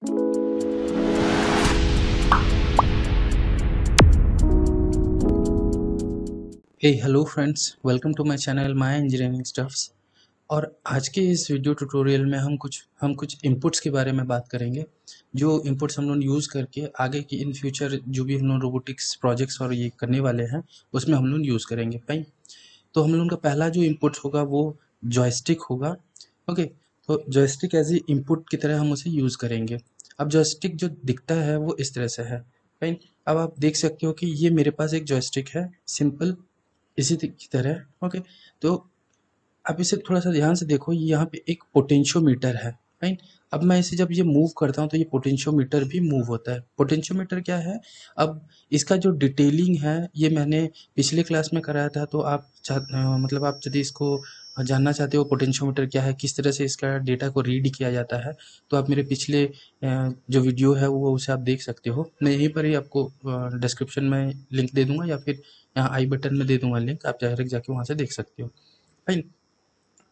Hey hello friends, welcome to my channel my engineering stuffs. और आज के इस वीडियो ट्यूटोरियल में हम कुछ इनपुट्स के बारे में बात करेंगे। जो इनपुट्स हम लोग यूज़ करके आगे की इन फ्यूचर जो भी हम लोग रोबोटिक्स प्रोजेक्ट्स और ये करने वाले हैं उसमें हम लोग यूज़ करेंगे। फाइन। तो हम लोग का पहला जो इनपुट होगा वो जॉयस्टिक होगा। ओके। तो जॉयस्टिक एज ए इनपुट की तरह हम उसे यूज़ करेंगे। अब जॉयस्टिक जो दिखता है वो इस तरह से है। फाइन। अब आप देख सकते हो कि ये मेरे पास एक जॉयस्टिक है, सिंपल इसी की तरह। ओके। तो आप इसे थोड़ा सा ध्यान से देखो, ये यहाँ पे एक पोटेंशियोमीटर है। फाइन। अब मैं इसे जब ये मूव करता हूँ तो ये पोटेंशियोमीटर भी मूव होता है। पोटेंशियोमीटर क्या है? अब इसका जो डिटेलिंग है ये मैंने पिछले क्लास में कराया था। तो आप मतलब आप यदि इसको जानना चाहते हो पोटेंशियोमीटर क्या है, किस तरह से इसका डेटा को रीड किया जाता है, तो आप मेरे पिछले जो वीडियो है वो उसे आप देख सकते हो। मैं यहीं पर ही आपको डिस्क्रिप्शन में लिंक दे दूंगा या फिर यहाँ आई बटन में दे दूंगा लिंक, आप डायरेक्ट जाके वहाँ से देख सकते हो। फाइन।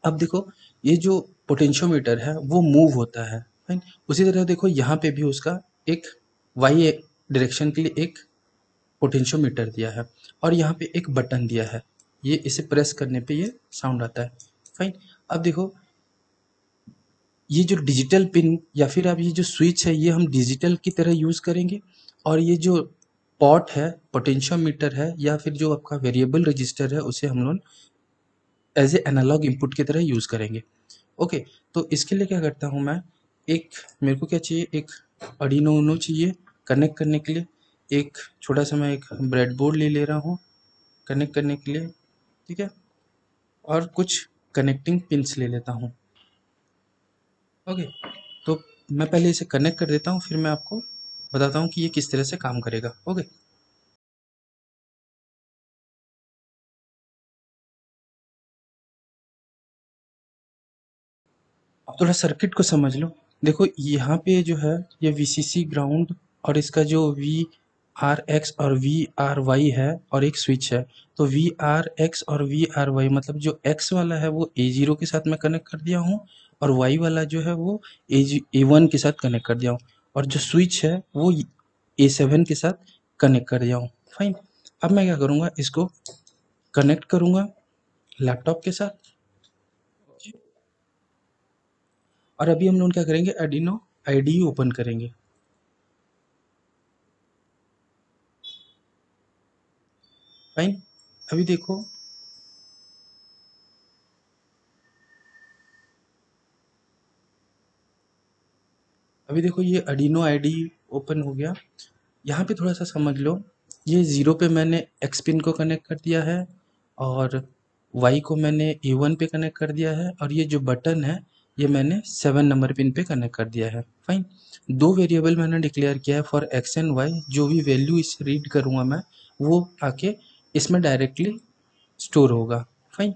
अब देखो, ये जो पोटेंशियोमीटर है वो मूव होता है। फाइन। उसी तरह देखो यहाँ पे भी उसका एक वाई डायरेक्शन के लिए एक पोटेंशियोमीटर दिया है और यहाँ पे एक बटन दिया है। ये इसे प्रेस करने पे ये साउंड आता है। फाइन। अब देखो, ये जो डिजिटल पिन या फिर अब ये जो स्विच है ये हम डिजिटल की तरह यूज़ करेंगे। और ये जो पॉट है, पोटेंशियोमीटर है या फिर जो आपका वेरिएबल रजिस्टर है, उसे हम लोग एज ए एनालॉग इनपुट की तरह यूज़ करेंगे। ओके। तो इसके लिए क्या करता हूँ मैं, एक मेरे को क्या चाहिए, एक अर्डिनो यूनो चाहिए कनेक्ट करने के लिए। एक छोटा सा मैं एक ब्रेडबोर्ड ले रहा हूँ कनेक्ट करने के लिए। ठीक है। और कुछ कनेक्टिंग पिंस ले लेता हूँ। ओके। तो मैं पहले इसे कनेक्ट कर देता हूँ, फिर मैं आपको बताता हूँ कि ये किस तरह से काम करेगा। ओके। अब थोड़ा सर्किट को समझ लो। देखो यहाँ पे जो है ये वीसीसी ग्राउंड और इसका जो वी आर एक्स और वी आर वाई है और एक स्विच है। तो वी आर एक्स और वी आर वाई मतलब जो एक्स वाला है वो ए जीरो के साथ मैं कनेक्ट कर दिया हूँ और वाई वाला जो है वो ए वन के साथ कनेक्ट कर दिया हूँ। और जो स्विच है वो ए सेवन के साथ कनेक्ट कर दिया हूँ। फाइन। अब मैं क्या करूँगा, इसको कनेक्ट करूँगा लैपटॉप के साथ। और अभी हम लोग क्या करेंगे, आर्डिनो आईडी ओपन करेंगे। फाइन। अभी देखो, ये आर्डिनो आईडी ओपन हो गया। यहाँ पे थोड़ा सा समझ लो, ये ज़ीरो पे मैंने एक्स पिन को कनेक्ट कर दिया है और वाई को मैंने ए वन पे कनेक्ट कर दिया है और ये जो बटन है ये मैंने 7 नंबर पिन पे कनेक्ट कर दिया है। फाइन। दो वेरिएबल मैंने डिक्लेयर किया है फॉर एक्स एंड वाई। जो भी वैल्यू इस रीड करूँगा मैं वो आके इसमें डायरेक्टली स्टोर होगा। फाइन।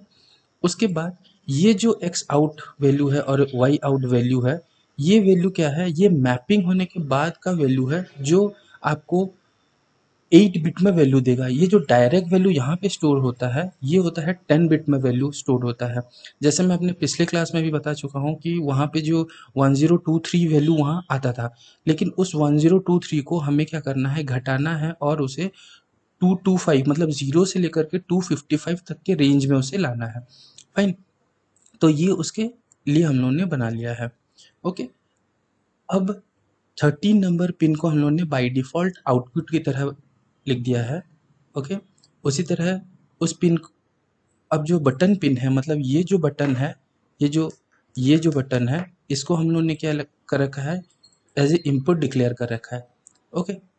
उसके बाद ये जो एक्स आउट वैल्यू है और वाई आउट वैल्यू है, ये वैल्यू क्या है, ये मैपिंग होने के बाद का वैल्यू है जो आपको 8 बिट में वैल्यू देगा। ये जो डायरेक्ट वैल्यू यहाँ पे स्टोर होता है ये होता है 10 बिट में वैल्यू स्टोर होता है। जैसे मैं अपने पिछले क्लास में भी बता चुका हूँ कि वहाँ पे जो 1023 वैल्यू वहाँ आता था, लेकिन उस 1023 को हमें क्या करना है, घटाना है और उसे 225 मतलब 0 से लेकर के 255 तक के रेंज में उसे लाना है। फाइन। तो ये उसके लिए हम लोगों ने बना लिया है। ओके। अब 13 नंबर पिन को हम लोगों ने बाय डिफ़ॉल्ट आउटपुट की तरह लिख दिया है। ओके। उसी तरह उस पिन अब जो बटन पिन है, मतलब ये जो बटन है, ये जो बटन है, इसको हम लोगों ने क्या कर रखा है, एज ए इनपुट डिक्लेयर कर रखा है। ओके।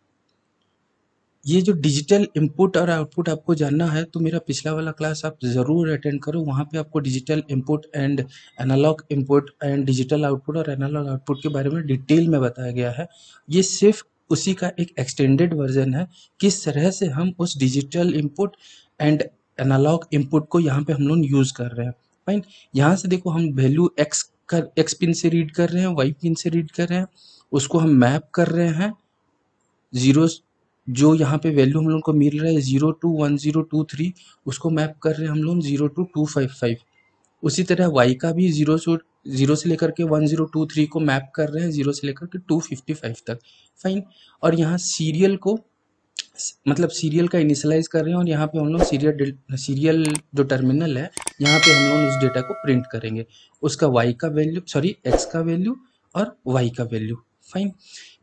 ये जो डिजिटल इनपुट और आउटपुट आपको जानना है तो मेरा पिछला वाला क्लास आप ज़रूर अटेंड करो। वहाँ पे आपको digital input and analog input and digital output और एनालॉग आउटपुट के बारे में डिटेल में बताया गया है। ये सिर्फ उसी का एक एक्सटेंडेड वर्जन है, किस तरह से हम उस digital input and analog input को यहाँ पे हम लोग यूज़ कर रहे हैं। फाइन। यहाँ से देखो, हम वैल्यू एक्स पिन से रीड कर रहे हैं, वाई पिन से रीड कर रहे हैं, उसको हम मैप कर रहे हैं जीरो। जो यहाँ पे वैल्यू हम लोग को मिल रहा है 0 to 1023, उसको मैप कर रहे हैं हम लोग 0 to 255। उसी तरह y का भी 0 0 से लेकर के 1023 को मैप कर रहे हैं 0 से लेकर के 255 तक। फाइन। और यहाँ सीरियल को मतलब सीरियल का इनिशियलाइज कर रहे हैं और यहाँ पे हम लोग सीरियल जो टर्मिनल है यहाँ पे हम लोग उस डेटा को प्रिंट करेंगे, उसका y का वैल्यू सॉरी x का वैल्यू और y का वैल्यू। फाइन।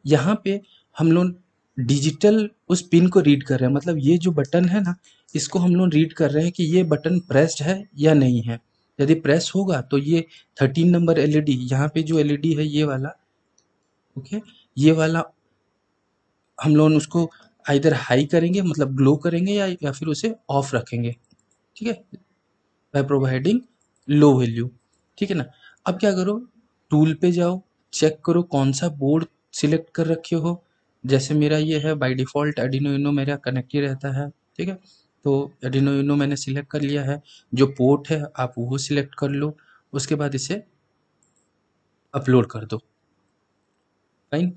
यहाँ पे हम लोग डिजिटल उस पिन को रीड कर रहे हैं, मतलब ये जो बटन है ना इसको हम लोग रीड कर रहे हैं कि ये बटन प्रेस्ड है या नहीं है। यदि प्रेस होगा तो ये 13 नंबर एलईडी, यहाँ पे जो एलईडी है ये वाला, ओके, ये वाला हम लोग उसको आइदर हाई करेंगे मतलब ग्लो करेंगे या फिर उसे ऑफ रखेंगे, ठीक है, बाय प्रोवाइडिंग लो वैल्यू। ठीक है ना। अब क्या करो, टूल पे जाओ, चेक करो कौन सा बोर्ड सिलेक्ट कर रखे हो। जैसे मेरा ये है बाय डिफ़ॉल्ट आर्डिनो यूनो मेरा कनेक्ट ही रहता है, ठीक है। तो आर्डिनो यूनो मैंने सिलेक्ट कर लिया है, जो पोर्ट है आप वो सिलेक्ट कर लो, उसके बाद इसे अपलोड कर दो। फाइन।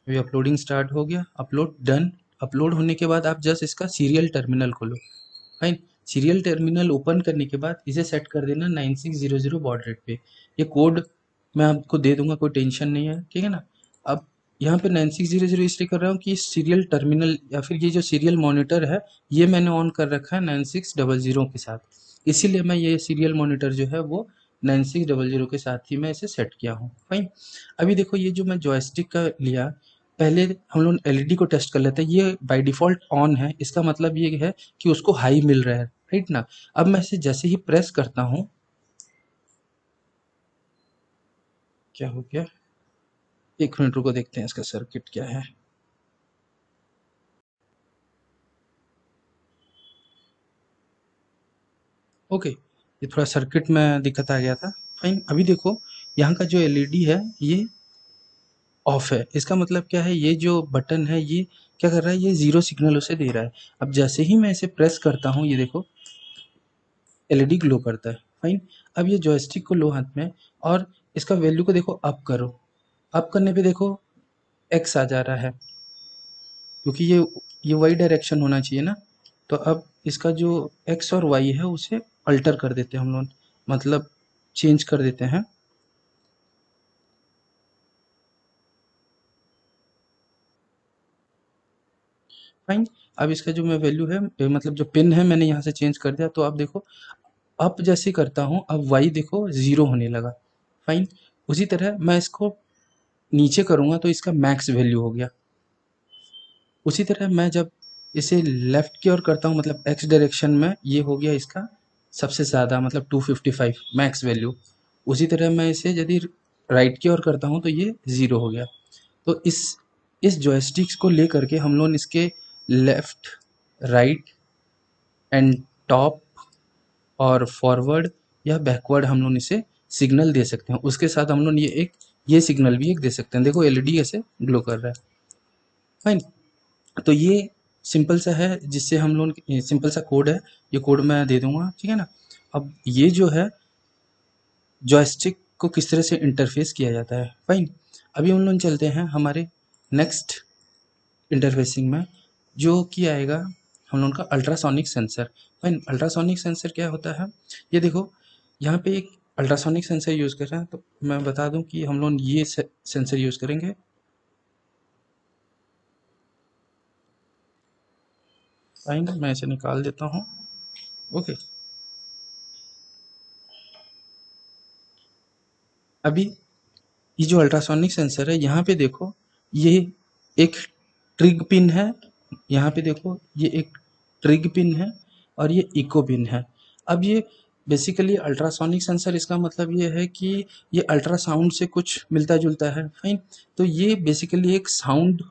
अभी अपलोडिंग स्टार्ट हो गया, अपलोड डन। अपलोड होने के बाद आप जस्ट इसका सीरियल टर्मिनल खोलो। फाइन। सीरियल टर्मिनल ओपन करने के बाद इसे सेट कर देना 9600 बॉड रेट पे। ये कोड मैं आपको दे दूंगा, कोई टेंशन नहीं है, ठीक है ना। अब यहाँ पे 9600 इसलिए कर रहा हूँ कि सीरियल टर्मिनल या फिर ये जो सीरियल मॉनिटर है ये मैंने ऑन कर रखा है 9600 के साथ, इसीलिए मैं ये सीरियल मॉनिटर जो है वो 9600 के साथ ही मैं इसे सेट किया हूँ। फाइन। अभी देखो ये जो मैं जॉयस्टिक का लिया, पहले हम लोग एलईडी को टेस्ट कर लेते हैं, ये बाय डिफ़ॉल्ट ऑन है, इसका मतलब ये है कि उसको हाई मिल रहा है, राइट ना। अब मैं इसे जैसे ही प्रेस करता हूँ, क्या हो गया, 1 मिनट रुको, देखते हैं इसका सर्किट क्या है। ओके, ये थोड़ा सर्किट में दिक्कत आ गया था। फाइन। अभी देखो यहाँ का जो एलईडी है ये ऑफ है, इसका मतलब क्या है, ये जो बटन है ये क्या कर रहा है, ये जीरो सिग्नल उसे दे रहा है। अब जैसे ही मैं इसे प्रेस करता हूँ ये देखो एलईडी ग्लो करता है। फाइन। अब ये जॉयस्टिक को लो हाथ में और इसका वैल्यू को देखो अप करो, अप करने पे देखो एक्स आ जा रहा है, क्योंकि ये वाई डायरेक्शन होना चाहिए ना। तो अब इसका जो एक्स और वाई है उसे अल्टर कर देते हैं हम लोग, मतलब चेंज कर देते हैं। फाइन। अब इसका जो मैं वैल्यू है मतलब जो पिन है मैंने यहाँ से चेंज कर दिया, तो अब देखो अप जैसे करता हूँ अब वाई देखो ज़ीरो होने लगा। फाइन। उसी तरह मैं इसको नीचे करूँगा तो इसका मैक्स वैल्यू हो गया। उसी तरह मैं जब इसे लेफ्ट की ओर करता हूँ मतलब एक्स डायरेक्शन में, ये हो गया इसका सबसे ज़्यादा मतलब 255 मैक्स वैल्यू। उसी तरह मैं इसे यदि राइट की ओर करता हूँ तो ये ज़ीरो हो गया। तो इस जॉयस्टिक्स को लेकर के हम लोग इसके लेफ्ट, राइट एंड टॉप और फॉरवर्ड या बैकवर्ड हम लोग इसे सिग्नल दे सकते हैं। उसके साथ हम लोग ये सिग्नल भी एक दे सकते हैं, देखो एलईडी ऐसे ग्लो कर रहा है। फाइन। तो ये सिंपल सा है जिससे हम लोग सिंपल सा कोड है, ये कोड मैं दे दूंगा, ठीक है ना। अब ये जो है जॉयस्टिक को किस तरह से इंटरफेस किया जाता है। फाइन। अभी हम लोग चलते हैं हमारे नेक्स्ट इंटरफेसिंग में, जो कि आएगा हम लोग का ultrasonic sensor. Fine. Ultrasonic sensor क्या होता है, ये देखो यहाँ पे एक अल्ट्रासोनिक सेंसर यूज़ कर रहे हैं, तो मैं बता दूं कि हम लोग ये सेंसर यूज़ करेंगे। फाइन, मैं इसे निकाल देता हूँ। ओके। अभी ये जो अल्ट्रासोनिक सेंसर है यहाँ पे देखो ये एक ट्रिग पिन है, यहाँ पे देखो ये एक ट्रिग पिन है और ये इको पिन है। अब ये बेसिकली अल्ट्रासोनिक सेंसर, इसका मतलब ये है कि ये अल्ट्रासाउंड से कुछ मिलता जुलता है। फाइन। तो ये बेसिकली एक साउंड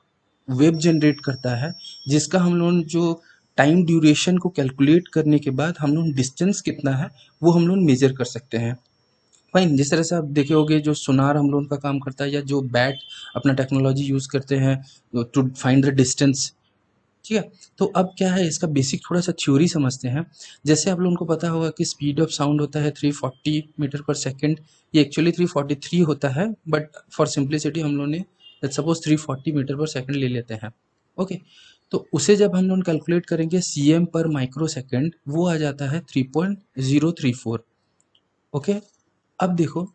वेव जनरेट करता है, जिसका हम लोग जो टाइम ड्यूरेशन को कैलकुलेट करने के बाद हम लोग डिस्टेंस कितना है वो हम लोग मेजर कर सकते हैं। फाइन। जिस तरह से आप देखे होंगे जो सोनार हम लोगों का काम करता है या जो बैट अपना टेक्नोलॉजी यूज़ करते हैं टू फाइंड द डिस्टेंस, ठीक है। तो अब क्या है इसका बेसिक थोड़ा सा थ्योरी समझते हैं। जैसे आप लोगों को पता होगा कि स्पीड ऑफ साउंड होता है 340 मीटर पर सेकेंड, ये एक्चुअली 343 होता है, बट फॉर सिंप्लिसिटी हम लोग ने सपोज 340 मीटर पर सेकेंड ले लेते हैं। ओके। तो उसे जब हम लोग कैलकुलेट करेंगे सीएम पर माइक्रो सेकेंड, वो आ जाता है 3.034। ओके, अब देखो,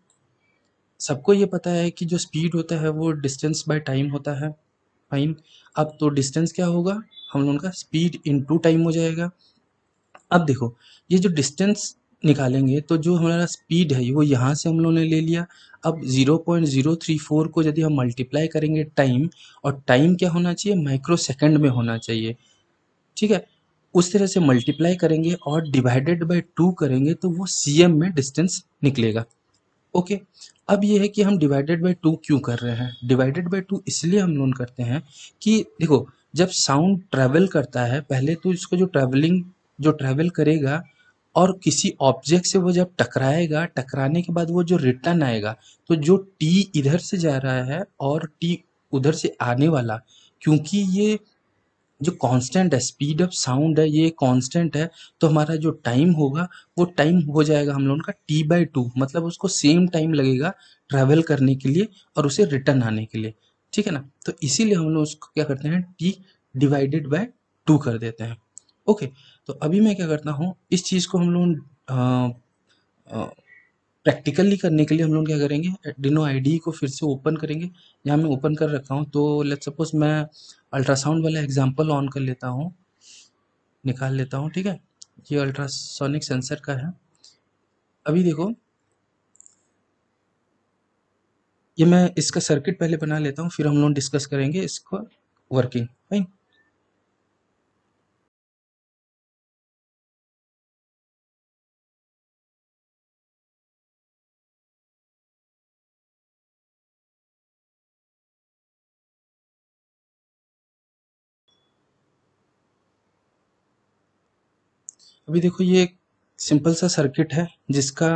सबको ये पता है कि जो स्पीड होता है वो डिस्टेंस बाय टाइम होता है। फाइन। अब तो डिस्टेंस क्या होगा, हम लोगों का स्पीड इनटू टाइम हो जाएगा। अब देखो, ये जो डिस्टेंस निकालेंगे तो जो हमारा स्पीड है वो यहाँ से हम लोगों ने ले लिया। अब 0.034 को यदि हम मल्टीप्लाई करेंगे टाइम, और टाइम क्या होना चाहिए, माइक्रो सेकंड में होना चाहिए, ठीक है। उस तरह से मल्टीप्लाई करेंगे और डिवाइडेड बाय 2 करेंगे तो वो सीएम में डिस्टेंस निकलेगा। ओके, अब ये है कि हम डिवाइडेड बाय 2 क्यों कर रहे हैं। डिवाइडेड बाय 2 इसलिए हम लोग करते हैं कि देखो, जब साउंड ट्रैवल करता है, पहले तो इसको जो ट्रैवल करेगा और किसी ऑब्जेक्ट से वो जब टकराएगा, टकराने के बाद वो जो रिटर्न आएगा, तो जो टी इधर से जा रहा है और टी उधर से आने वाला, क्योंकि ये जो कांस्टेंट है, स्पीड ऑफ साउंड है, ये कांस्टेंट है, तो हमारा जो टाइम होगा वो टाइम हो जाएगा हम लोगों का t/2, मतलब उसको सेम टाइम लगेगा ट्रैवल करने के लिए और उसे रिटर्न आने के लिए, ठीक है ना। तो इसीलिए हम लोग उसको क्या करते हैं, t डिवाइडेड बाय 2 कर देते हैं। ओके, तो अभी मैं क्या करता हूँ, इस चीज़ को हम लोग प्रैक्टिकली करने के लिए हम लोग क्या करेंगे, एर्डिनो आईडी को फिर से ओपन करेंगे। यहाँ मैं ओपन कर रखा हूँ, तो लेट्स सपोज मैं अल्ट्रासाउंड वाला एग्जांपल ऑन कर लेता हूँ, निकाल लेता हूँ, ठीक है। ये अल्ट्रासोनिक सेंसर का है। अभी देखो, ये मैं इसका सर्किट पहले बना लेता हूँ, फिर हम लोग डिस्कस करेंगे इसको वर्किंग, फाइन। अभी देखो, ये एक सिंपल सा सर्किट है जिसका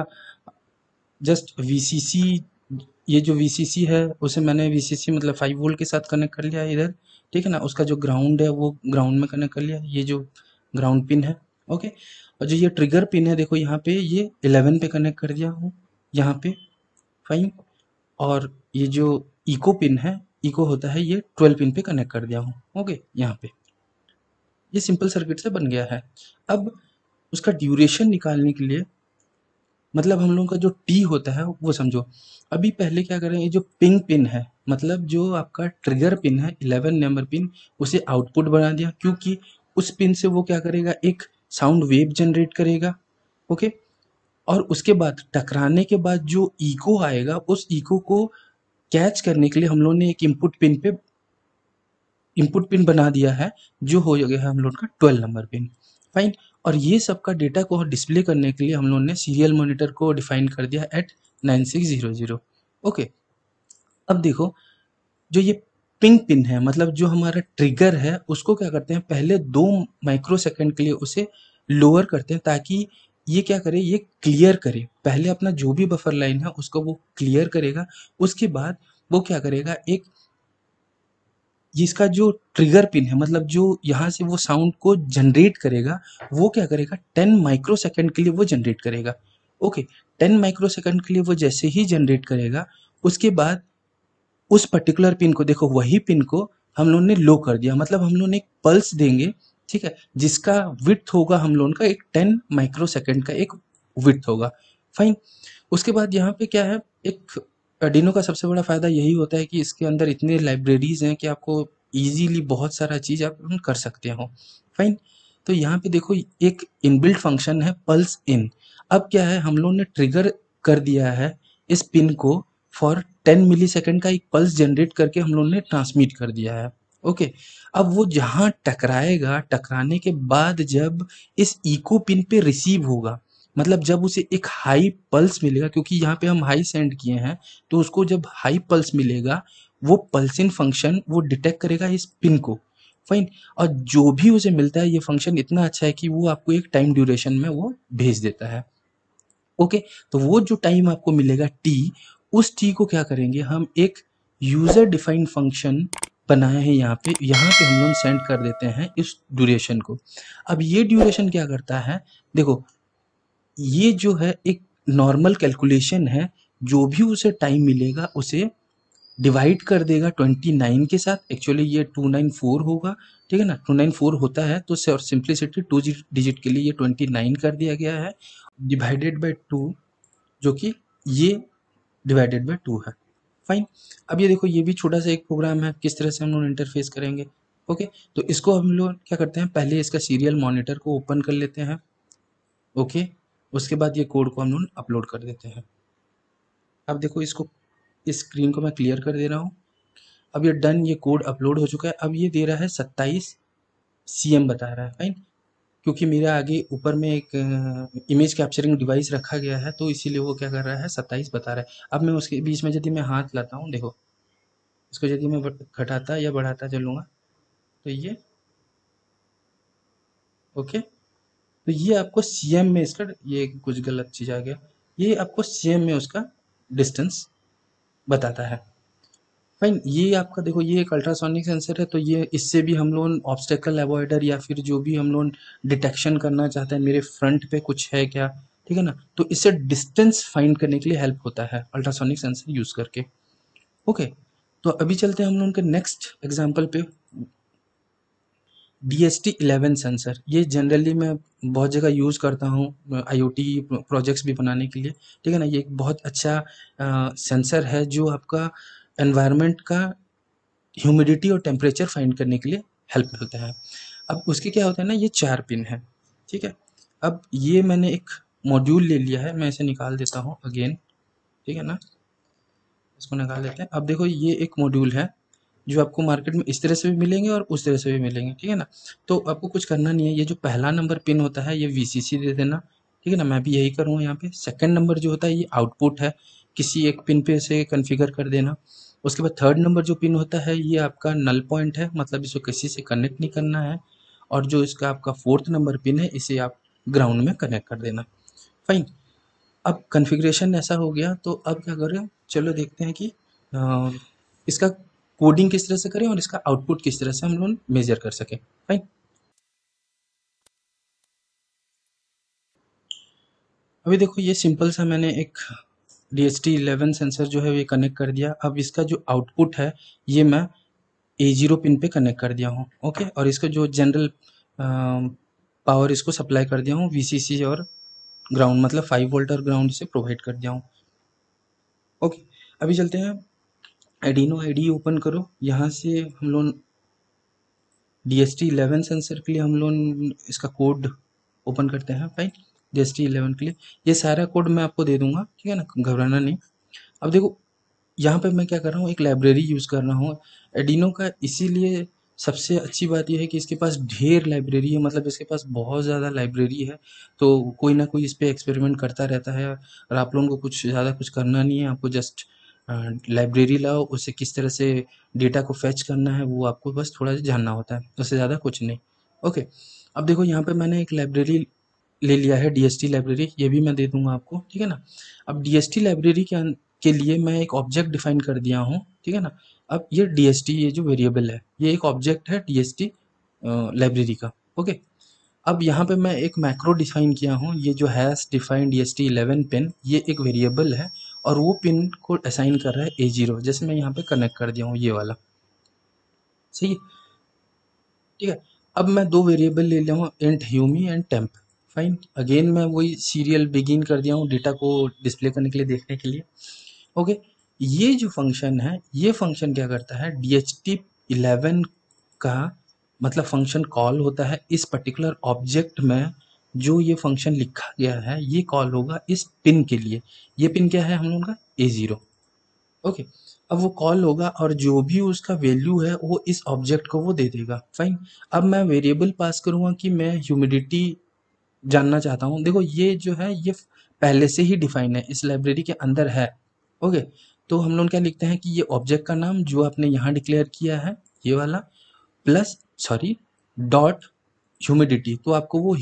जस्ट वीसीसी, ये जो वीसीसी है उसे मैंने वीसीसी मतलब 5 वोल्ट के साथ कनेक्ट कर लिया है इधर, ठीक है ना। उसका जो ग्राउंड है वो ग्राउंड में कनेक्ट कर लिया, ये जो ग्राउंड पिन है, ओके। और जो ये ट्रिगर पिन है, देखो यहाँ पे ये 11 पे कनेक्ट कर दिया हूँ, यहाँ पे, फाइन। और ये जो इको पिन है, इको होता है, ये 12 पिन पे कनेक्ट कर दिया हूँ, ओके, यहाँ पे। ये सिंपल सर्किट से बन गया है। अब उसका ड्यूरेशन निकालने के लिए, मतलब हम लोगों का जो टी होता है वो समझो। अभी पहले क्या करें, ये जो पिंग पिन है, मतलब जो आपका ट्रिगर पिन है 11 नंबर पिन, उसे आउटपुट बना दिया, क्योंकि उस पिन से वो क्या करेगा, एक साउंड वेव जनरेट करेगा, ओके। और उसके बाद टकराने के बाद जो इको आएगा, उस इको को कैच करने के लिए हम लोग ने एक इनपुट पिन बना दिया है, जो हो गया है हम लोग का 12 नंबर पिन, फाइन। और ये सब का डेटा को डिस्प्ले करने के लिए हम लोग ने सीरियल मॉनिटर को डिफाइन कर दिया एट 9600, ओके। अब देखो, जो ये पिंग पिन है, मतलब जो हमारा ट्रिगर है, उसको क्या करते हैं, पहले 2 माइक्रो सेकंड के लिए उसे लोअर करते हैं, ताकि ये क्या करे, ये क्लियर करे, पहले अपना जो भी बफर लाइन है उसको वो क्लियर करेगा। उसके बाद वो क्या करेगा, एक जिसका जो ट्रिगर पिन है, मतलब जो यहाँ से वो साउंड को जनरेट करेगा, वो क्या करेगा, 10 माइक्रो सेकंड के लिए वो जनरेट करेगा, ओके। 10 माइक्रो सेकंड के लिए वो जैसे ही जनरेट करेगा, उसके बाद उस पर्टिकुलर पिन को, देखो वही पिन को हम लोग ने लो कर दिया, मतलब हम लोग ने एक पल्स देंगे, ठीक है, जिसका विड्थ होगा हम लोगों का एक 10 माइक्रो सेकंड का एक विड्थ होगा, फाइन। उसके बाद यहाँ पे क्या है, एक आर्डिनो का सबसे बड़ा फ़ायदा यही होता है कि इसके अंदर इतने लाइब्रेरीज़ हैं कि आपको ईज़िली बहुत सारा चीज़ आप कर सकते हो, फाइन। तो यहाँ पे देखो, एक इनबिल्ट फंक्शन है पल्स इन। अब क्या है, हम लोग ने ट्रिगर कर दिया है इस पिन को, फॉर 10 मिलीसेकंड का एक पल्स जनरेट करके हम लोग ने ट्रांसमिट कर दिया है, ओके। अब वो जहाँ टकराएगा, टकराने के बाद जब इस इको पिन पे रिसीव होगा, मतलब जब उसे एक हाई पल्स मिलेगा, क्योंकि यहाँ पे हम हाई सेंड किए हैं, तो उसको जब हाई पल्स मिलेगा, वो पल्सिन फंक्शन वो डिटेक्ट करेगा इस पिन को, फाइन। और जो भी उसे मिलता है, ये फंक्शन इतना अच्छा है कि वो आपको एक टाइम ड्यूरेशन में वो भेज देता है, ओके। तो वो जो टाइम आपको मिलेगा टी, उस टी को क्या करेंगे, हम एक यूजर डिफाइंड फंक्शन बनाए हैं यहाँ पे हम लोग सेंड कर देते हैं इस ड्यूरेशन को। अब ये ड्यूरेशन क्या करता है, देखो, ये जो है एक नॉर्मल कैलकुलेशन है, जो भी उसे टाइम मिलेगा उसे डिवाइड कर देगा 29 के साथ, एक्चुअली ये 294 होगा, ठीक है ना, 294 होता है, तो सिंप्लिसिटी 2 डिजिट के लिए ये 29 कर दिया गया है, डिवाइडेड बाय 2, जो कि ये डिवाइडेड बाय 2 है। फाइन। अब ये देखो, ये भी छोटा सा एक प्रोग्राम है, किस तरह से हम लोग इंटरफेस करेंगे। ओके, तो इसको हम लोग क्या करते हैं, पहले इसका सीरियल मॉनिटर को ओपन कर लेते हैं। ओके, उसके बाद ये कोड को हम लोग अपलोड कर देते हैं। अब देखो, इसको, इस स्क्रीन को मैं क्लियर कर दे रहा हूँ। अब ये डन, ये कोड अपलोड हो चुका है। अब ये दे रहा है 27 CM बता रहा है। फाइन। क्योंकि मेरे आगे ऊपर में एक इमेज कैप्चरिंग डिवाइस रखा गया है, तो इसीलिए वो क्या कर रहा है, 27 बता रहा है। अब मैं उसके बीच में यदि मैं हाथ लाता हूँ, देखो, इसको यदि मैं घटाता या बढ़ाता चलूँगा, तो ये ओके, तो ये आपको CM में इसका, ये कुछ गलत चीज़ आ गया, ये आपको CM में उसका डिस्टेंस बताता है। फाइन। ये आपका देखो, ये एक अल्ट्रासोनिक सेंसर है, तो ये इससे भी हम लोग ऑब्स्टेकल अवॉइडर या फिर जो भी हम लोग डिटेक्शन करना चाहते हैं, मेरे फ्रंट पे कुछ है क्या, ठीक है ना, तो इससे डिस्टेंस फाइंड करने के लिए हेल्प होता है अल्ट्रासोनिक सेंसर यूज करके। ओके, तो अभी चलते हैं हम लोग के नेक्स्ट एग्जाम्पल पे। DST-11 सेंसर, ये जनरली मैं बहुत जगह यूज़ करता हूँ IoT प्रोजेक्ट्स भी बनाने के लिए, ठीक है ना। ये एक बहुत अच्छा सेंसर है जो आपका एनवायरनमेंट का ह्यूमिडिटी और टेम्परेचर फाइंड करने के लिए हेल्प करता है। अब उसके क्या होता है ना, ये 4 पिन है, ठीक है। अब ये मैंने एक मॉड्यूल ले लिया है, मैं इसे निकाल देता हूँ अगेन, ठीक है ना, इसको निकाल देते हैं। अब देखो, ये एक मॉड्यूल है जो आपको मार्केट में इस तरह से भी मिलेंगे और उस तरह से भी मिलेंगे, ठीक है ना। तो आपको कुछ करना नहीं है, ये जो पहला नंबर पिन होता है ये VCC दे देना, ठीक है ना, मैं भी यही करूँगा यहाँ पे। सेकंड नंबर जो होता है ये आउटपुट है, किसी एक पिन पे से कॉन्फ़िगर कर देना। उसके बाद थर्ड नंबर जो पिन होता है ये आपका नल पॉइंट है, मतलब इसको किसी से कनेक्ट नहीं करना है। और जो इसका आपका फोर्थ नंबर पिन है, इसे आप ग्राउंड में कनेक्ट कर देना। फाइन। अब कॉन्फ़िगरेशन ऐसा हो गया, तो अब क्या करें, चलो देखते हैं कि इसका कोडिंग किस तरह से करें और इसका आउटपुट किस तरह से हम लोग मेजर कर सकें। फाइन। अभी देखो, ये सिंपल सा मैंने एक DST-11 सेंसर जो है ये कनेक्ट कर दिया। अब इसका जो आउटपुट है ये मैं A0 पिन पे कनेक्ट कर दिया हूँ। ओके, और इसका जो जनरल पावर इसको सप्लाई कर दिया हूँ VCC और ग्राउंड, मतलब 5 वोल्ट और ग्राउंड से प्रोवाइड कर दिया हूँ। ओके, अभी चलते हैं, एडिनो IDE ओपन करो। यहाँ से हम लोग DST-11 सेंसर के लिए हम लोग इसका कोड ओपन करते हैं। फाइन। DST-11 के लिए ये सारा कोड मैं आपको दे दूंगा, ठीक है ना, घबराना नहीं। अब देखो, यहाँ पे मैं क्या कर रहा हूँ, एक लाइब्रेरी यूज़ कर रहा हूँ एडिनो का। इसीलिए सबसे अच्छी बात यह है कि इसके पास ढेर लाइब्रेरी है, मतलब इसके पास बहुत ज़्यादा लाइब्रेरी है। तो कोई ना कोई इस पे एक्सपेरिमेंट करता रहता है, और आप लोगों को कुछ ज़्यादा कुछ करना नहीं है, आपको जस्ट लाइब्रेरी लाओ, उसे किस तरह से डेटा को फेच करना है वो आपको बस थोड़ा सा जानना होता है, उससे ज़्यादा कुछ नहीं। ओके, अब देखो, यहाँ पे मैंने एक लाइब्रेरी ले लिया है, DST लाइब्रेरी, ये भी मैं दे दूंगा आपको, ठीक है ना। अब DST लाइब्रेरी के लिए मैं एक ऑब्जेक्ट डिफाइन कर दिया हूँ, ठीक है ना। अब ये DST, ये जो वेरिएबल है, ये एक ऑब्जेक्ट है DST लाइब्रेरी का। ओके, अब यहाँ पे मैं एक मैक्रो डिफाइन किया हूँ, ये जो हैश डिफाइन DST-11 पिन, ये एक वेरिएबल है और वो पिन को असाइन कर रहा है A0, जैसे मैं यहाँ पे कनेक्ट कर दिया हूँ ये वाला। सही है, ठीक है। अब मैं दो वेरिएबल ले लिया हूँ, int humi and temp. Fine. Again मैं वही सीरियल बिगिन कर दिया हूँ डेटा को डिस्प्ले करने के लिए, देखने के लिए। ओके, ये जो फंक्शन है, ये फंक्शन क्या करता है, DHT-11 का मतलब फंक्शन कॉल होता है इस पर्टिकुलर ऑब्जेक्ट में। जो ये फंक्शन लिखा गया है ये कॉल होगा इस पिन के लिए। ये पिन क्या है हम लोगों का, A0। ओके, अब वो कॉल होगा और जो भी उसका वैल्यू है वो इस ऑब्जेक्ट को वो दे देगा। फाइन। अब मैं वेरिएबल पास करूंगा कि मैं ह्यूमिडिटी जानना चाहता हूँ। देखो, ये जो है ये पहले से ही डिफाइन है, इस लाइब्रेरी के अंदर है। ओके, तो हम लोग क्या लिखते हैं कि ये ऑब्जेक्ट का नाम जो आपने यहाँ डिक्लेयर किया है, ये वाला, प्लस सॉरी डॉट ह्यूमिडिटी, तो आपको वो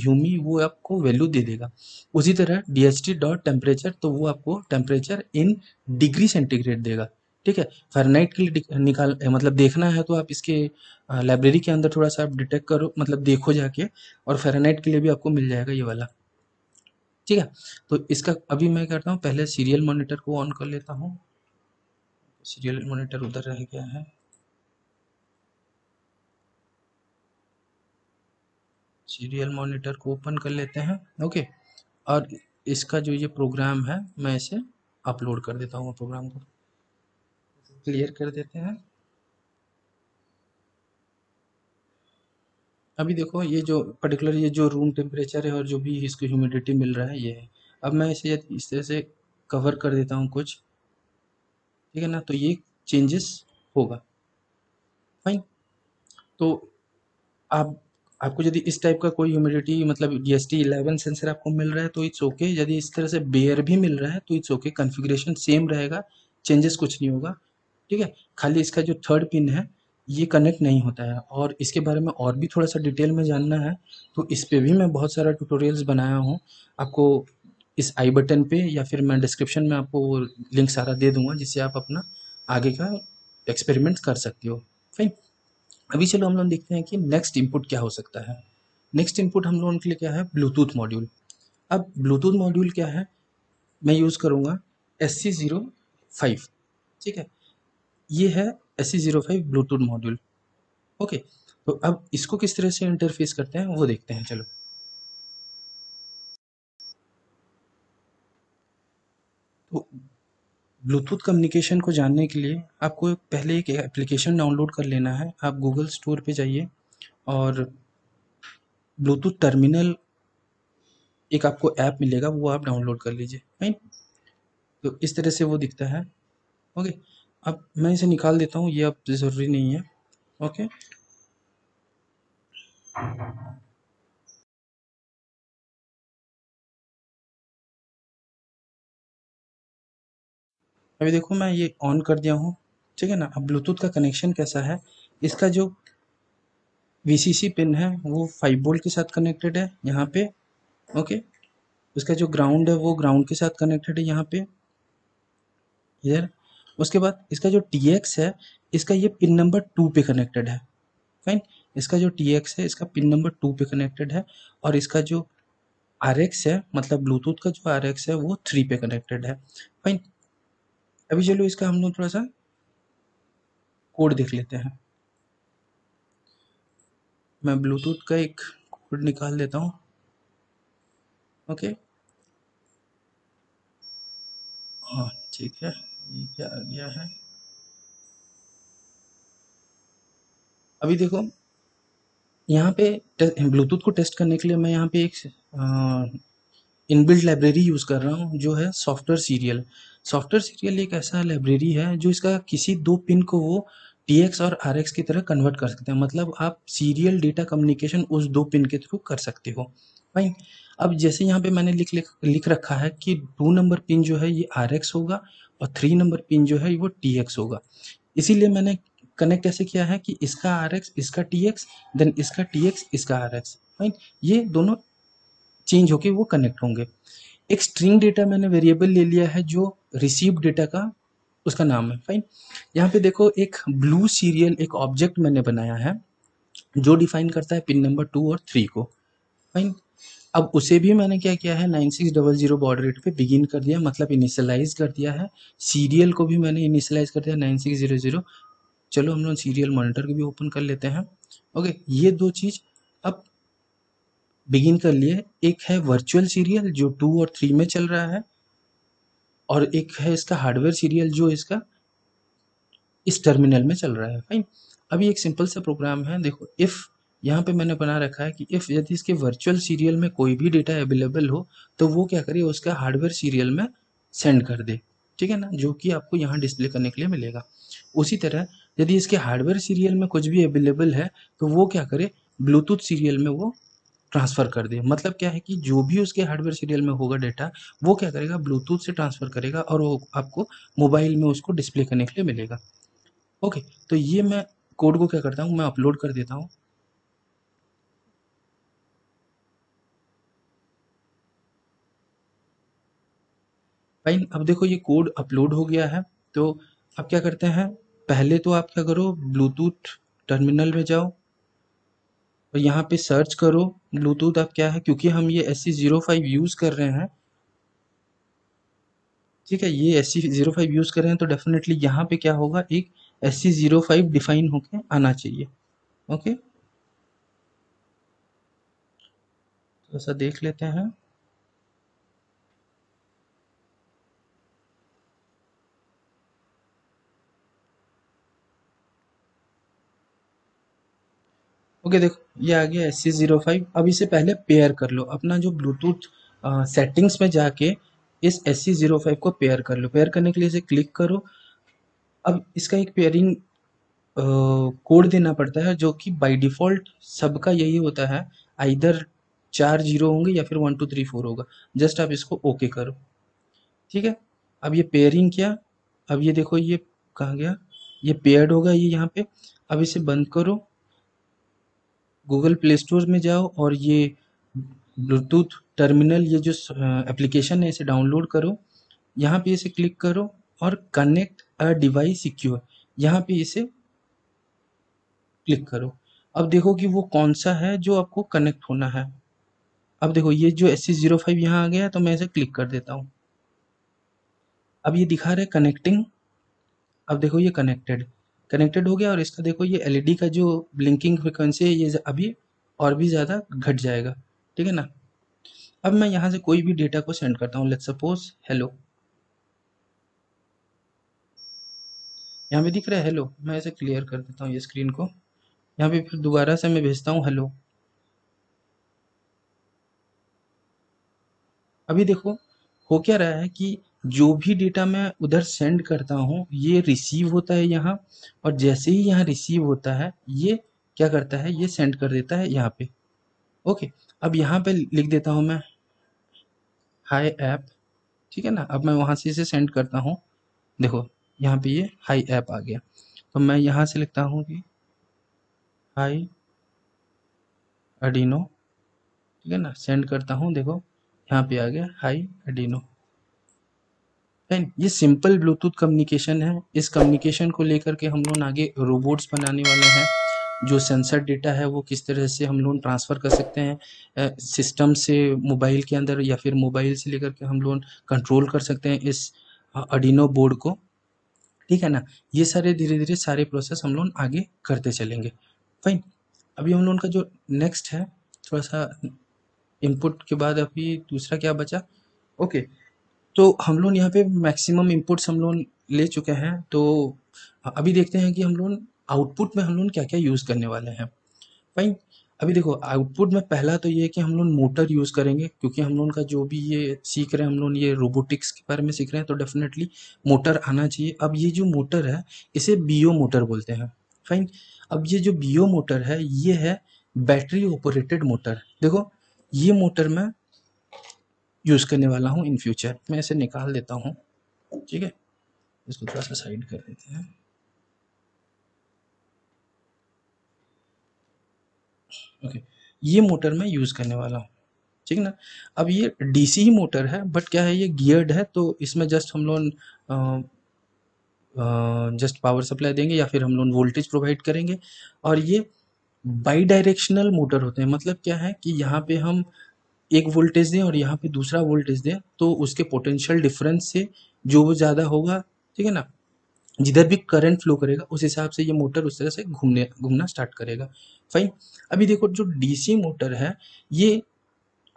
वो आपको वैल्यू दे देगा। उसी तरह DHT डॉट टेम्परेचर, तो वो आपको टेम्परेचर इन डिग्री सेंटीग्रेड देगा। ठीक है, फ़ारेनहाइट के लिए निकाल मतलब देखना है तो आप इसके लाइब्रेरी के अंदर थोड़ा सा आप डिटेक्ट करो, मतलब देखो जाके, और फ़ारेनहाइट के लिए भी आपको मिल जाएगा ये वाला। ठीक है, तो इसका अभी मैं करता हूँ, पहले सीरियल मॉनिटर को ऑन कर लेता हूँ। सीरियल मॉनिटर उधर रह गया है। सीरियल मॉनिटर को ओपन कर लेते हैं। ओके, और इसका जो ये प्रोग्राम है मैं इसे अपलोड कर देता हूँ, प्रोग्राम को क्लियर कर देते हैं। अभी देखो ये जो पर्टिकुलर ये जो रूम टेम्परेचर है और जो भी इसको ह्यूमिडिटी मिल रहा है ये है। अब मैं इसे इस तरह से कवर कर देता हूँ कुछ, ठीक है ना, तो ये चेंजेस होगा। फाइन। तो आप आपको यदि इस टाइप का कोई ह्यूमिडिटी मतलब DHT11 सेंसर आपको मिल रहा है तो इट्स ओके। यदि इस तरह से बेयर भी मिल रहा है तो इट्स ओके, कॉन्फ़िगरेशन सेम रहेगा, चेंजेस कुछ नहीं होगा, ठीक है। खाली इसका जो थर्ड पिन है ये कनेक्ट नहीं होता है, और इसके बारे में और भी थोड़ा सा डिटेल में जानना है तो इस पे भी मैं बहुत सारा ट्यूटोरियल्स बनाया हूँ। आपको इस आई बटन पे या फिर मैं डिस्क्रिप्शन में आपको वो लिंक सारा दे दूंगा, जिससे आप अपना आगे का एक्सपेरिमेंट कर सकते हो। फाइन। अभी चलो हम लोग देखते हैं कि नेक्स्ट इनपुट क्या हो सकता है। नेक्स्ट इनपुट हम लोगों के लिए क्या है, ब्लूटूथ मॉड्यूल। अब ब्लूटूथ मॉड्यूल क्या है, मैं यूज़ करूँगा SC05, ठीक है। ये है SC05 ब्लूटूथ मॉड्यूल। ओके, तो अब इसको किस तरह से इंटरफेस करते हैं वो देखते हैं, चलो। तो ब्लूटूथ कम्युनिकेशन को जानने के लिए आपको पहले एक एप्लीकेशन डाउनलोड कर लेना है। आप गूगल स्टोर पे जाइए और ब्लूटूथ टर्मिनल एक आपको ऐप मिलेगा, वो आप डाउनलोड कर लीजिए। फाइन। तो इस तरह से वो दिखता है। ओके, अब मैं इसे निकाल देता हूँ, ये अब ज़रूरी नहीं है। ओके, अभी देखो मैं ये ऑन कर दिया हूँ, ठीक है ना। अब ब्लूटूथ का कनेक्शन कैसा है, इसका जो VCC पिन है वो 5 वोल्ट के साथ कनेक्टेड है यहाँ पे। ओके, उसका जो ग्राउंड है वो ग्राउंड के साथ कनेक्टेड है यहाँ पे, इधर। उसके बाद इसका जो TX है, इसका ये पिन नंबर 2 पे कनेक्टेड है। फाइन। इसका जो TX है इसका पिन नंबर 2 पे कनेक्टेड है, और इसका जो RX है मतलब ब्लूटूथ का जो RX है वो 3 पे कनेक्टेड है। फाइन। अभी चलो इसका हम लोग थोड़ा सा कोड देख लेते हैं। मैं ब्लूटूथ का एक कोड निकाल देता हूँ। ओके, हाँ ठीक है, ये क्या आ गया है। अभी देखो यहाँ पे ब्लूटूथ को टेस्ट करने के लिए मैं यहाँ पे एक इनबिल्ट लाइब्रेरी यूज़ कर रहा हूँ जो है सॉफ्टवेयर सीरियल। सॉफ्टवेयर सीरियल एक ऐसा लाइब्रेरी है जो इसका किसी दो पिन को वो TX और RX की तरह कन्वर्ट कर सकते हैं, मतलब आप सीरियल डेटा कम्युनिकेशन उस दो पिन के थ्रू कर सकते हो। फाइन। अब जैसे यहाँ पे मैंने लिख रखा है कि 2 नंबर पिन जो है ये RX होगा और 3 नंबर पिन जो है वो TX होगा। इसीलिए मैंने कनेक्ट ऐसे किया है कि इसका RX इसका TX, देन इसका TX इसका RX। फाइन। ये दोनों चेंज होके वो कनेक्ट होंगे। एक स्ट्रिंग डेटा मैंने वेरिएबल ले लिया है जो रिसीव्ड डेटा का उसका नाम है। फाइन। यहाँ पे देखो एक ब्लू सीरियल एक ऑब्जेक्ट मैंने बनाया है जो डिफाइन करता है पिन नंबर 2 और 3 को। फाइन। अब उसे भी मैंने क्या किया है, 9600 बॉड रेट पे बिगिन कर दिया, मतलब इनिशियलाइज कर दिया है। सीरियल को भी मैंने इनिशियलाइज कर दिया 9600। चलो हम लोग सीरियल मॉनिटर को भी ओपन कर लेते हैं। ओके, ये दो चीज अब बिगिन कर लिए। एक है वर्चुअल सीरियल जो 2 और 3 में चल रहा है, और एक है इसका हार्डवेयर सीरियल जो इसका इस टर्मिनल में चल रहा है। फाइन। अभी एक सिंपल सा प्रोग्राम है, देखो इफ़ यहाँ पे मैंने बना रखा है कि इफ़ यदि इसके वर्चुअल सीरियल में कोई भी डेटा अवेलेबल हो तो वो क्या करे, उसका हार्डवेयर सीरियल में सेंड कर दे, ठीक है ना, जो कि आपको यहाँ डिस्प्ले करने के लिए मिलेगा। उसी तरह यदि इसके हार्डवेयर सीरियल में कुछ भी अवेलेबल है तो वो क्या करे, ब्लूटूथ सीरियल में वो ट्रांसफ़र कर दे। मतलब क्या है कि जो भी उसके हार्डवेयर सीरियल में होगा डेटा वो क्या करेगा, ब्लूटूथ से ट्रांसफ़र करेगा और वो आपको मोबाइल में उसको डिस्प्ले करने के लिए मिलेगा। ओके, तो ये मैं कोड को क्या करता हूँ, मैं अपलोड कर देता हूँ। फाइन। अब देखो ये कोड अपलोड हो गया है। तो अब क्या करते हैं, पहले तो आप क्या करो, ब्लूटूथ टर्मिनल में जाओ और यहाँ पे सर्च करो ब्लूटूथ। अब क्या है, क्योंकि हम ये SC05 यूज़ कर रहे हैं, ठीक है, ये SC05 यूज़ कर रहे हैं तो डेफिनेटली यहाँ पे क्या होगा, एक SC05 डिफाइन होके आना चाहिए। ओके, तो ऐसा देख लेते हैं। ओके, देखो ये आ गया SC05। अब इसे पहले पेयर कर लो, अपना जो ब्लूटूथ सेटिंग्स में जाके इस SC05 को पेयर कर लो। पेयर करने के लिए इसे क्लिक करो। अब इसका एक पेयरिंग कोड देना पड़ता है, जो कि बाय डिफ़ॉल्ट सबका यही होता है, आइदर 4 ज़ीरो होंगे या फिर 1 2 3 4 होगा। जस्ट आप इसको ओके करो, ठीक है? अब ये पेयरिंग किया, अब ये देखो ये कहाँ गया? ये पेयर्ड होगा ये यहाँ पे। अब इसे बंद करो, गूगल प्ले स्टोर में जाओ और ये ब्लूटूथ टर्मिनल, ये जो एप्लीकेशन है इसे डाउनलोड करो। यहाँ पे इसे क्लिक करो और कनेक्ट अ डिवाइस सिक्योर, यहाँ पे इसे क्लिक करो। अब देखो कि वो कौन सा है जो आपको कनेक्ट होना है। अब देखो ये जो SC05 यहाँ आ गया है, तो मैं इसे क्लिक कर देता हूँ। अब ये दिखा रहा है कनेक्टिंग। अब देखो ये कनेक्टेड हो गया, और इसका देखो ये एलईडी का जो ब्लिंकिंग फ्रिक्वेंसी है ये अभी और भी ज़्यादा घट जाएगा, ठीक है ना? अब मैं यहाँ से कोई भी डेटा को सेंड करता हूँ, लेट्स सपोज हेलो। यहाँ पे दिख रहा है हेलो, मैं इसे क्लियर कर देता हूँ ये स्क्रीन को। यहाँ पे फिर दोबारा से मैं भेजता हूँ हेलो। अभी देखो हो क्या रहा है कि जो भी डेटा मैं उधर सेंड करता हूँ ये रिसीव होता है यहाँ, और जैसे ही यहाँ रिसीव होता है ये क्या करता है, ये सेंड कर देता है यहाँ पे। ओके, अब यहाँ पे लिख देता हूँ मैं हाई ऐप, ठीक है ना? अब मैं वहाँ से इसे सेंड करता हूँ। देखो यहाँ पे ये हाई ऐप आ गया, तो मैं यहाँ से लिखता हूँ कि हाई अडीनो, ठीक है ना? सेंड करता हूँ, देखो यहाँ पे आ गया हाई अडीनो। एंड ये सिंपल ब्लूटूथ कम्युनिकेशन है। इस कम्युनिकेशन को लेकर के हम लोग आगे रोबोट्स बनाने वाले हैं। जो सेंसर डेटा है वो किस तरह से हम लोग ट्रांसफ़र कर सकते हैं सिस्टम से मोबाइल के अंदर, या फिर मोबाइल से लेकर के हम लोग कंट्रोल कर सकते हैं इस अर्डिनो बोर्ड को, ठीक है ना? ये सारे धीरे-धीरे सारे प्रोसेस हम लोग आगे करते चलेंगे। फाइन। अभी हम लोगों का जो नेक्स्ट है, थोड़ा-सा इनपुट के बाद अभी दूसरा क्या बचा? ओके, तो हम लोग यहाँ पे मैक्सिमम इनपुट्स हम लोग ले चुके हैं। तो अभी देखते हैं कि हम लोग आउटपुट में हम लोग क्या-क्या यूज़ करने वाले हैं। फाइन। अभी देखो आउटपुट में पहला तो ये है कि हम लोग मोटर यूज़ करेंगे, क्योंकि हम लोगों का जो भी ये सीख रहे हैं, हम लोग ये रोबोटिक्स के बारे में सीख रहे हैं, तो डेफिनेटली मोटर आना चाहिए। अब ये जो मोटर है इसे बीओ मोटर बोलते हैं। फाइन। अब ये जो बीओ मोटर है ये है बैटरी ऑपरेटेड मोटर। देखो ये मोटर मैं यूज़ करने वाला हूँ इन फ्यूचर। मैं इसे निकाल देता हूँ, ठीक है? इसको थोड़ा सा साइड कर देते हैं। ओके, ये मोटर मैं यूज़ करने वाला हूँ, ठीक ना? अब ये डीसी ही मोटर है, बट क्या है ये गियर्ड है, तो इसमें जस्ट हम लोग जस्ट पावर सप्लाई देंगे या फिर हम लोग वोल्टेज प्रोवाइड करेंगे। और ये बाई डायरेक्शनल मोटर होते हैं। मतलब क्या है कि यहाँ पे हम एक वोल्टेज दें और यहाँ पे दूसरा वोल्टेज दें, तो उसके पोटेंशियल डिफरेंस से जो वो ज़्यादा होगा, ठीक है ना? जिधर भी करंट फ्लो करेगा उस हिसाब से ये मोटर उस तरह से घूमना स्टार्ट करेगा। फाइन। अभी देखो जो डीसी मोटर है ये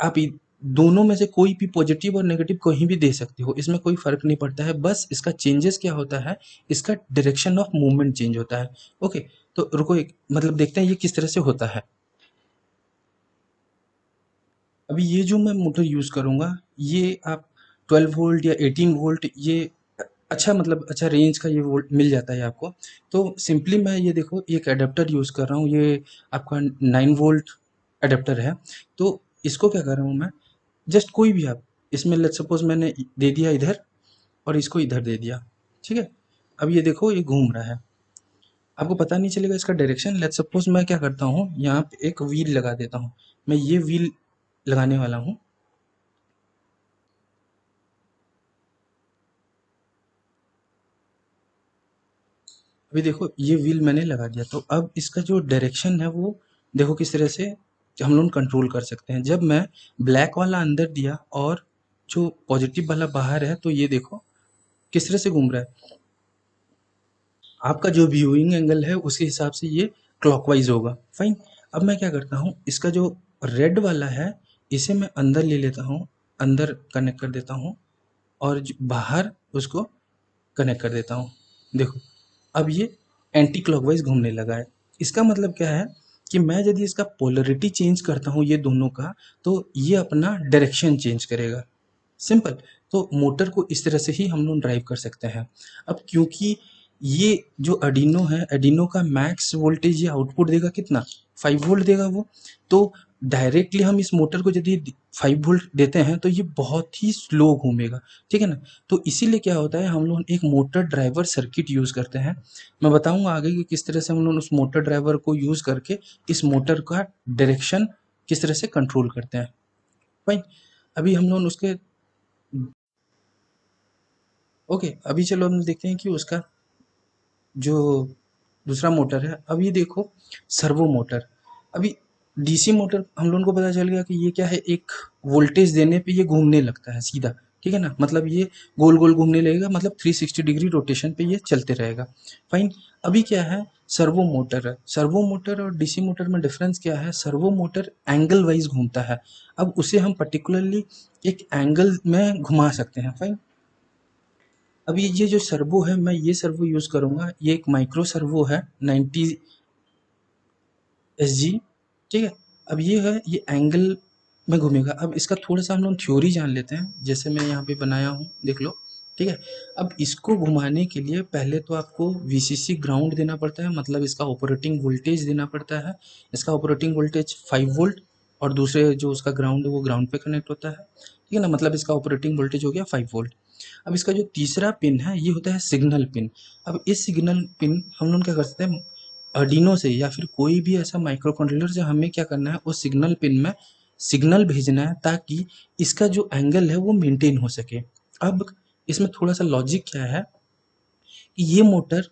आप दोनों में से कोई भी पॉजिटिव और नेगेटिव कहीं भी दे सकते हो, इसमें कोई फर्क नहीं पड़ता है। बस इसका चेंजेस क्या होता है, इसका डायरेक्शन ऑफ मूवमेंट चेंज होता है। ओके, तो रुको एक मतलब देखते हैं ये किस तरह से होता है। अभी ये जो मैं मोटर यूज़ करूँगा ये आप 12 वोल्ट या 18 वोल्ट, ये अच्छा मतलब अच्छा रेंज का ये वोल्ट मिल जाता है आपको। तो सिंपली मैं ये देखो एक अडेप्टर यूज़ कर रहा हूँ, ये आपका 9 वोल्ट अडेप्टर है। तो इसको क्या कर रहा हूँ मैं, जस्ट कोई भी आप इसमें लेट्स सपोज मैंने दे दिया इधर और इसको इधर दे दिया, ठीक है? अब ये देखो ये घूम रहा है, आपको पता नहीं चलेगा इसका डायरेक्शन। लेट्स सपोज मैं क्या करता हूँ, यहाँ पे एक व्हील लगा देता हूँ। मैं ये व्हील लगाने वाला हूँ। अभी देखो ये व्हील मैंने लगा दिया, तो अब इसका जो डायरेक्शन है वो देखो किस तरह से हम लोग कंट्रोल कर सकते हैं। जब मैं ब्लैक वाला अंदर दिया और जो पॉजिटिव वाला बाहर है, तो ये देखो किस तरह से घूम रहा है। आपका जो व्यूइंग एंगल है उसके हिसाब से ये क्लॉकवाइज होगा। फाइन। अब मैं क्या करता हूँ, इसका जो रेड वाला है इसे मैं अंदर ले लेता हूँ, अंदर कनेक्ट कर देता हूँ, और बाहर उसको कनेक्ट कर देता हूँ। देखो अब ये एंटी क्लॉकवाइज घूमने लगा है। इसका मतलब क्या है कि मैं यदि इसका पोलरिटी चेंज करता हूँ ये दोनों का, तो ये अपना डायरेक्शन चेंज करेगा। सिंपल। तो मोटर को इस तरह से ही हम लोग ड्राइव कर सकते हैं। अब क्योंकि ये जो अर्डिनो है, अर्डिनो का मैक्स वोल्टेज ये आउटपुट देगा कितना, 5 वोल्ट देगा वो। तो डायरेक्टली हम इस मोटर को यदि 5 वोल्ट देते हैं तो ये बहुत ही स्लो घूमेगा, ठीक है ना। तो इसीलिए क्या होता है, हम लोग एक मोटर ड्राइवर सर्किट यूज़ करते हैं। मैं बताऊंगा आगे कि किस तरह से हम लोग उस मोटर ड्राइवर को यूज़ करके इस मोटर का डायरेक्शन किस तरह से कंट्रोल करते हैं। फाइन। अभी हम लोग उसके ओके, अभी चलो हम देखते हैं कि उसका जो दूसरा मोटर है। अब ये देखो, सर्वो मोटर। अभी डीसी मोटर हम लोगों को पता चल गया कि ये क्या है, एक वोल्टेज देने पे ये घूमने लगता है सीधा, ठीक है ना। मतलब ये गोल गोल घूमने लगेगा, मतलब 360 डिग्री रोटेशन पे ये चलते रहेगा। फाइन। अभी क्या है, सर्वो मोटर है। सर्वो मोटर और डीसी मोटर में डिफरेंस क्या है, सर्वो मोटर एंगल वाइज घूमता है। अब उसे हम पर्टिकुलरली एक एंगल में घुमा सकते हैं। फाइन। अभी ये जो सर्वो है, मैं ये सर्वो यूज़ करूँगा। ये एक माइक्रो सर्वो है 90 SG, ठीक है। अब ये है, ये एंगल में घूमेगा। अब इसका थोड़ा सा हम लोग थ्योरी जान लेते हैं, जैसे मैं यहाँ पे बनाया हूँ, देख लो, ठीक है। अब इसको घुमाने के लिए पहले तो आपको VCC ग्राउंड देना पड़ता है, मतलब इसका ऑपरेटिंग वोल्टेज देना पड़ता है। इसका ऑपरेटिंग वोल्टेज 5 वोल्ट, और दूसरे जो उसका ग्राउंड है वो ग्राउंड पे कनेक्ट होता है, ठीक है ना। मतलब इसका ऑपरेटिंग वोल्टेज हो गया 5 वोल्ट। अब इसका जो तीसरा पिन है ये होता है सिग्नल पिन। अब इस सिग्नल पिन हम लोग क्या कर सकते हैं, अर्डिनो से या फिर कोई भी ऐसा माइक्रो कंट्रोलर से हमें क्या करना है, उस सिग्नल पिन में सिग्नल भेजना है ताकि इसका जो एंगल है वो मेंटेन हो सके। अब इसमें थोड़ा सा लॉजिक क्या है कि ये मोटर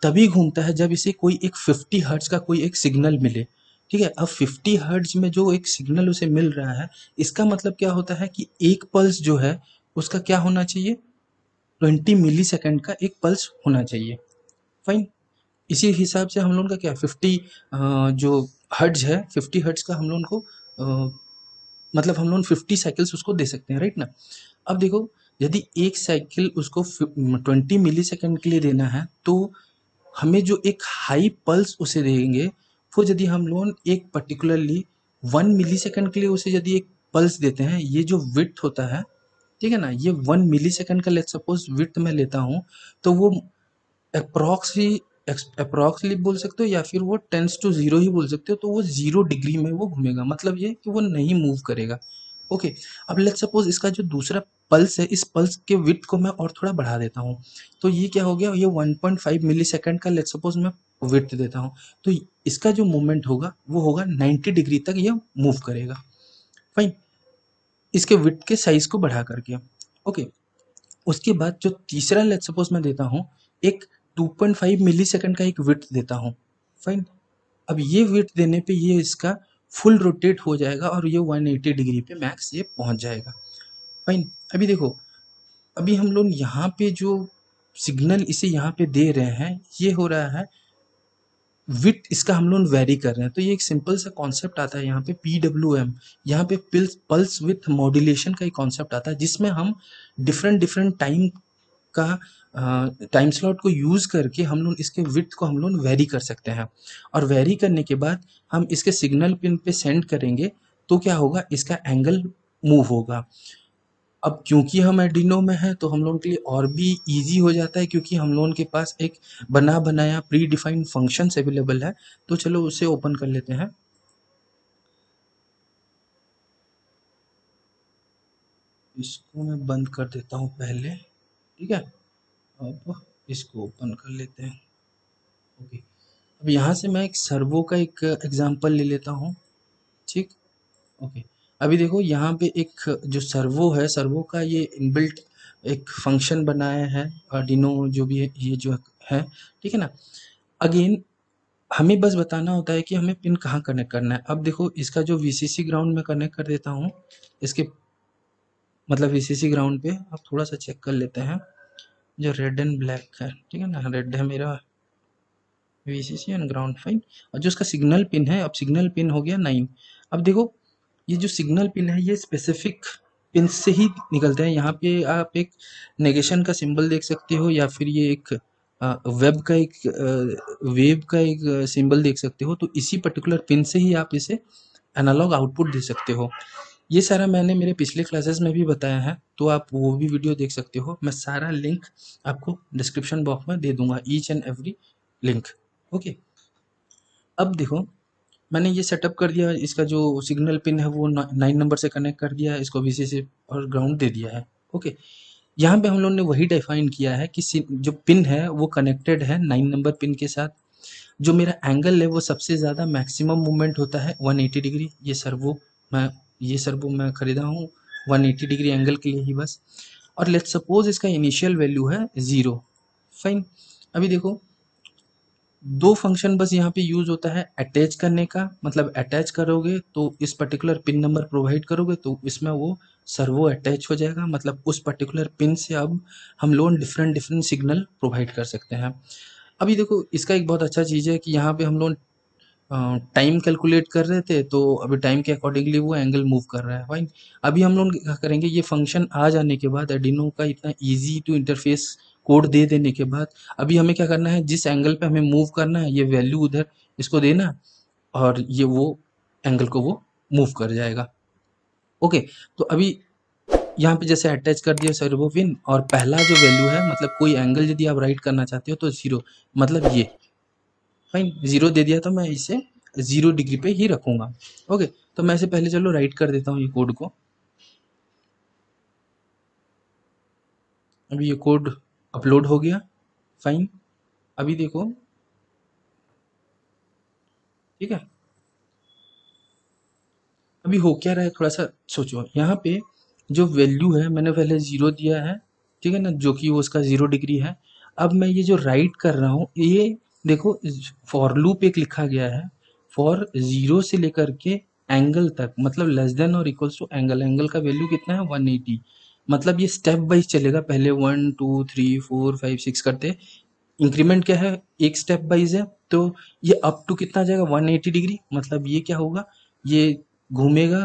तभी घूमता है जब इसे कोई एक 50 हर्ट्ज का कोई एक सिग्नल मिले, ठीक है। अब 50 हर्ट्ज में जो एक सिग्नल उसे मिल रहा है, इसका मतलब क्या होता है कि एक पल्स जो है उसका क्या होना चाहिए, 20 मिली सेकेंड का एक पल्स होना चाहिए। फाइन। इसी हिसाब से हम लोगों का क्या 50 जो हर्ट्ज है, 50 हर्ट्ज का हम लोगों को मतलब हम लोग 50 साइकिल्स उसको दे सकते हैं, राइट ना। अब देखो, यदि एक साइकिल उसको 20 मिली सेकेंड के लिए देना है, तो हमें जो एक हाई पल्स उसे देंगे, वो यदि हम लोग एक पर्टिकुलरली 1 मिली सेकेंड के लिए उसे यदि एक पल्स देते हैं, ये जो विड्थ होता है, ठीक है ना, ये 1 मिली सेकेंड का लेट सपोज विड्थ में लेता हूँ, तो वो अप्रॉक्सली बोल सकते हो या फिर वो टेंस टू जीरो ही बोल सकते हो। तो वो 0 डिग्री में वो घूमेगा, मतलब ये कि वो नहीं मूव करेगा। ओके। अब लेट सपोज इसका जो दूसरा पल्स है, इस पल्स के विड्थ को मैं और थोड़ा बढ़ा देता हूँ, तो ये क्या हो गया, ये 1.5 मिली सेकेंड का लेट सपोज मैं विड्थ देता हूँ, तो इसका जो मूवमेंट होगा वो होगा 90 डिग्री तक ये मूव करेगा। फाइन। इसके विड्थ के साइज को बढ़ा करके। ओके। उसके बाद जो तीसरा लेट सपोज मैं देता हूँ, एक 2.5 मिली सेकेंड का एक विड्थ देता हूँ। फाइन। अब ये विड्थ देने पे ये इसका फुल रोटेट हो जाएगा और ये 180 डिग्री पे मैक्स ये पहुंच जाएगा। फाइन। अभी देखो, अभी हम लोग यहाँ पे जो सिग्नल इसे यहाँ पे दे रहे हैं, ये हो रहा है विथ इसका हम लोग वेरी कर रहे हैं। तो ये एक सिंपल सा कॉन्सेप्ट आता है यहाँ पे PWM, यहाँ पे पल्स विथ मॉड्यूलेशन का एक कॉन्सेप्ट आता है, जिसमें हम डिफरेंट डिफरेंट टाइम का टाइम स्लॉट को यूज़ करके हम लोग इसके विड्थ को हम लोग वेरी कर सकते हैं। और वेरी करने के बाद हम इसके सिग्नल पिन पे सेंड करेंगे, तो क्या होगा, इसका एंगल मूव होगा। अब क्योंकि हम एर्डिनो में हैं तो हम लोगों के लिए और भी इजी हो जाता है, क्योंकि हम लोगों के पास एक बना बनाया प्री डिफाइंड फंक्शंस अवेलेबल है। तो चलो उसे ओपन कर लेते हैं। इसको मैं बंद कर देता हूँ पहले, ठीक है। अब इसको ओपन कर लेते हैं। ओके। अब यहाँ से मैं एक सर्वो का एक एग्जांपल ले लेता हूँ, ठीक। ओके। अभी देखो यहाँ पे एक जो सर्वो है, सर्वो का ये इनबिल्ट एक फंक्शन बनाया है आर्डिनो जो भी है, ये जो है, ठीक है ना। अगेन हमें बस बताना होता है कि हमें पिन कहाँ कनेक्ट करना है। अब देखो, इसका जो VCC ग्राउंड में कनेक्ट कर देता हूँ, इसके मतलब VCC ग्राउंड पे अब थोड़ा सा चेक कर लेते हैं। जो रेड एंड ब्लैक है, ठीक है ना, रेड है मेरा VCC एंड ग्राउंड, फाइन। और जो उसका सिग्नल पिन है, अब सिग्नल पिन हो गया 9। अब देखो, ये जो सिग्नल पिन है ये स्पेसिफिक पिन से ही निकलते हैं। यहाँ पे आप एक नेगेशन का सिंबल देख सकते हो, या फिर ये एक वेब का एक सिंबल देख सकते हो, तो इसी पर्टिकुलर पिन से ही आप इसे एनालॉग आउटपुट दे सकते हो। ये सारा मैंने मेरे पिछले क्लासेस में भी बताया है, तो आप वो भी वीडियो देख सकते हो। मैं सारा लिंक आपको डिस्क्रिप्शन बॉक्स में दे दूंगा, each and every link. Okay, अब देखो, मैंने ये सेटअप कर दिया, इसका जो सिग्नल पिन है वो 9 नंबर से कनेक्ट कर दिया है, इसको VCC और ग्राउंड दे दिया है। ओके, यहाँ पे हम लोगों ने वही डिफाइन किया है कि जो पिन है वो कनेक्टेड है 9 नंबर पिन के साथ। जो मेरा एंगल है वो सबसे ज़्यादा मैक्सिमम मूवमेंट होता है 180 डिग्री। ये सर्वो मैं खरीदा हूँ 180 डिग्री एंगल के लिए ही बस। और लेट्स सपोज इसका इनिशियल वैल्यू है 0। फाइन, अभी देखो, दो फंक्शन बस यहाँ पे यूज होता है अटैच करने का, मतलब अटैच करोगे तो इस पर्टिकुलर पिन नंबर प्रोवाइड करोगे तो इसमें वो सर्वो अटैच हो जाएगा, मतलब उस पर्टिकुलर पिन से अब हम लोग डिफरेंट डिफरेंट सिग्नल प्रोवाइड कर सकते हैं। अभी देखो, इसका एक बहुत अच्छा चीज़ है कि यहाँ पे हम लोग टाइम कैलकुलेट कर रहे थे, तो अभी टाइम के अकॉर्डिंगली वो एंगल मूव कर रहा है। फाइन, अभी हम लोग क्या करेंगे, ये फंक्शन आ जाने के बाद एर्डिनो का इतना इजी टू इंटरफेस कोड दे देने के बाद अभी हमें क्या करना है, जिस एंगल पे हमें मूव करना है ये वैल्यू उधर इसको देना, और ये वो एंगल को वो मूव कर जाएगा। ओके, तो अभी यहाँ पे जैसे अटैच कर दिया सर्वो पिन, और पहला जो वैल्यू है, मतलब कोई एंगल यदि आप राइट करना चाहते हो तो 0, मतलब ये फाइन 0 दे दिया, तो मैं इसे 0 डिग्री पे ही रखूंगा। ओके, तो मैं इसे पहले चलो राइट कर देता हूँ ये कोड को। अभी ये कोड अपलोड हो गया। फाइन, अभी देखो, ठीक है, अभी हो क्या रहा है थोड़ा सा सोचो। यहाँ पे जो वैल्यू है मैंने पहले 0 दिया है, ठीक है ना, जो कि वो उसका 0 डिग्री है। अब मैं ये जो राइट कर रहा हूँ, ये देखो फॉर लूप एक लिखा गया है, फॉर 0 से लेकर के एंगल तक, मतलब लेस देन और इक्वल्स टू एंगल। एंगल का वैल्यू कितना है 180, मतलब ये स्टेप वाइज चलेगा, पहले 1 2 3 4 5 6 करते। इंक्रीमेंट क्या है, एक स्टेप वाइज है, तो ये अप टू कितना जाएगा 180 डिग्री, मतलब ये क्या होगा, ये घूमेगा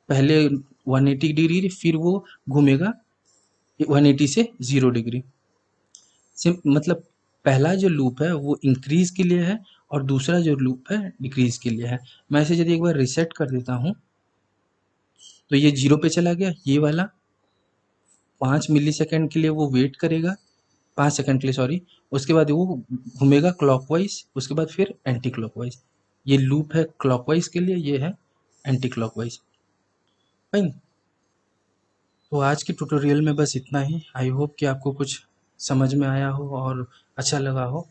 पहले 180 डिग्री, फिर वो घूमेगा 180 से 0 डिग्री। मतलब पहला जो लूप है वो इंक्रीज के लिए है, और दूसरा जो लूप है डिक्रीज के लिए है। मैं इसे यदि एक बार रिसेट कर देता हूँ तो ये 0 पे चला गया, ये वाला 5 मिली सेकेंड के लिए वो वेट करेगा, 5 सेकंड के लिए सॉरी, उसके बाद वो घूमेगा क्लॉकवाइज, उसके बाद फिर एंटी क्लॉकवाइज। ये लूप है क्लॉकवाइज के लिए, ये है एंटी क्लॉकवाइज। फाइन, तो आज की ट्यूटोरियल में बस इतना ही। आई होप कि आपको कुछ समझ में आया हो और अच्छा लगा हो।